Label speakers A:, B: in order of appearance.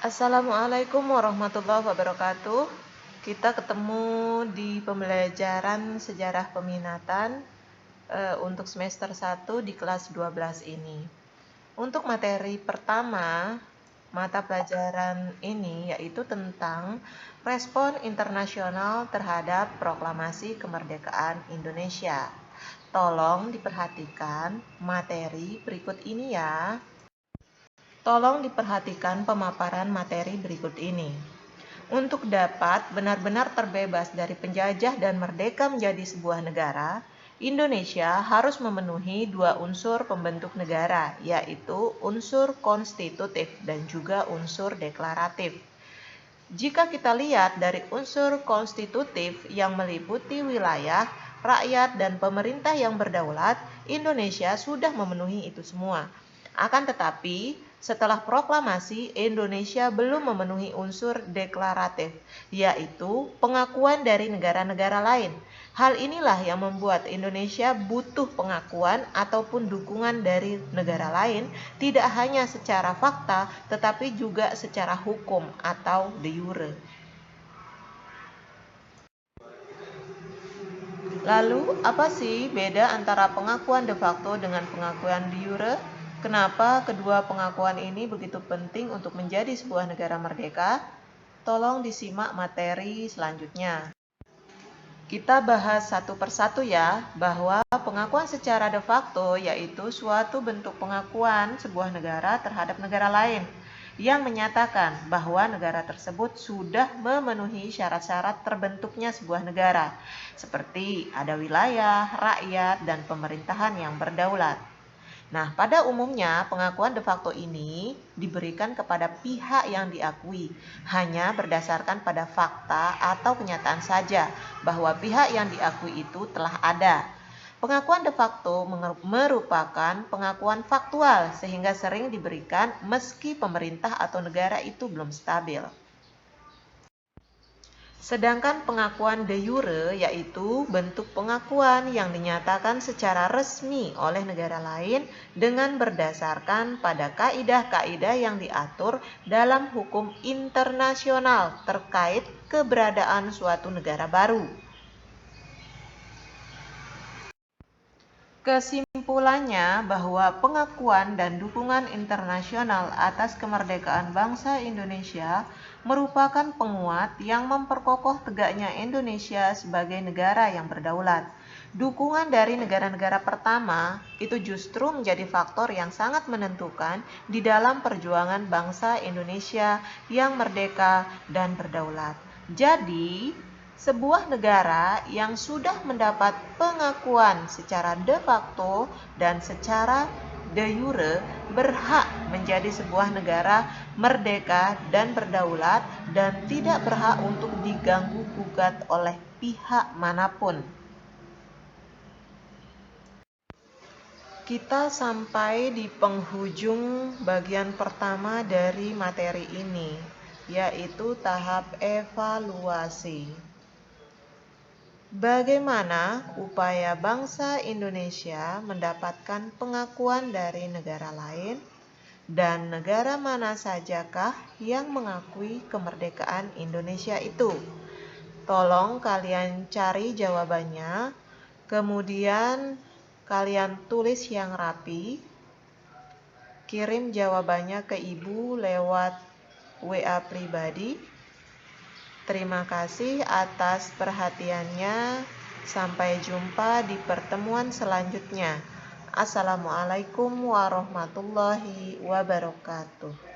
A: Assalamualaikum warahmatullahi wabarakatuh. Kita ketemu di pembelajaran sejarah peminatan untuk semester 1 di kelas 12 ini. Untuk materi pertama, mata pelajaran ini yaitu tentang respon internasional terhadap proklamasi kemerdekaan Indonesia. Tolong diperhatikan materi berikut ini ya. Tolong diperhatikan pemaparan materi berikut ini. Untuk dapat benar-benar terbebas dari penjajah dan merdeka menjadi sebuah negara, Indonesia harus memenuhi dua unsur pembentuk negara, yaitu unsur konstitutif dan juga unsur deklaratif. Jika kita lihat dari unsur konstitutif yang meliputi wilayah, rakyat, dan pemerintah yang berdaulat, Indonesia sudah memenuhi itu semua. Akan tetapi, setelah proklamasi, Indonesia belum memenuhi unsur deklaratif, yaitu pengakuan dari negara-negara lain. Hal inilah yang membuat Indonesia butuh pengakuan ataupun dukungan dari negara lain, tidak hanya secara fakta, tetapi juga secara hukum atau de jure. Lalu, apa sih beda antara pengakuan de facto dengan pengakuan de jure? Kenapa kedua pengakuan ini begitu penting untuk menjadi sebuah negara merdeka? Tolong disimak materi selanjutnya. Kita bahas satu persatu ya, bahwa pengakuan secara de facto yaitu suatu bentuk pengakuan sebuah negara terhadap negara lain yang menyatakan bahwa negara tersebut sudah memenuhi syarat-syarat terbentuknya sebuah negara, seperti ada wilayah, rakyat, dan pemerintahan yang berdaulat. Nah, pada umumnya pengakuan de facto ini diberikan kepada pihak yang diakui hanya berdasarkan pada fakta atau kenyataan saja bahwa pihak yang diakui itu telah ada. Pengakuan de facto merupakan pengakuan faktual sehingga sering diberikan meski pemerintah atau negara itu belum stabil. Sedangkan pengakuan de jure yaitu bentuk pengakuan yang dinyatakan secara resmi oleh negara lain dengan berdasarkan pada kaidah-kaidah yang diatur dalam hukum internasional terkait keberadaan suatu negara baru. Kesimpulannya bahwa pengakuan dan dukungan internasional atas kemerdekaan bangsa Indonesia merupakan penguat yang memperkokoh tegaknya Indonesia sebagai negara yang berdaulat. Dukungan dari negara-negara pertama itu justru menjadi faktor yang sangat menentukan di dalam perjuangan bangsa Indonesia yang merdeka dan berdaulat. Jadi, sebuah negara yang sudah mendapat pengakuan secara de facto dan secara de jure berhak menjadi sebuah negara merdeka dan berdaulat dan tidak berhak untuk diganggu-gugat oleh pihak manapun. Kita sampai di penghujung bagian pertama dari materi ini, yaitu tahap evaluasi. Bagaimana upaya bangsa Indonesia mendapatkan pengakuan dari negara lain, dan negara mana sajakah yang mengakui kemerdekaan Indonesia itu? Tolong kalian cari jawabannya, kemudian kalian tulis yang rapi, kirim jawabannya ke ibu lewat WA pribadi. Terima kasih atas perhatiannya. Sampai jumpa di pertemuan selanjutnya. Assalamualaikum warahmatullahi wabarakatuh.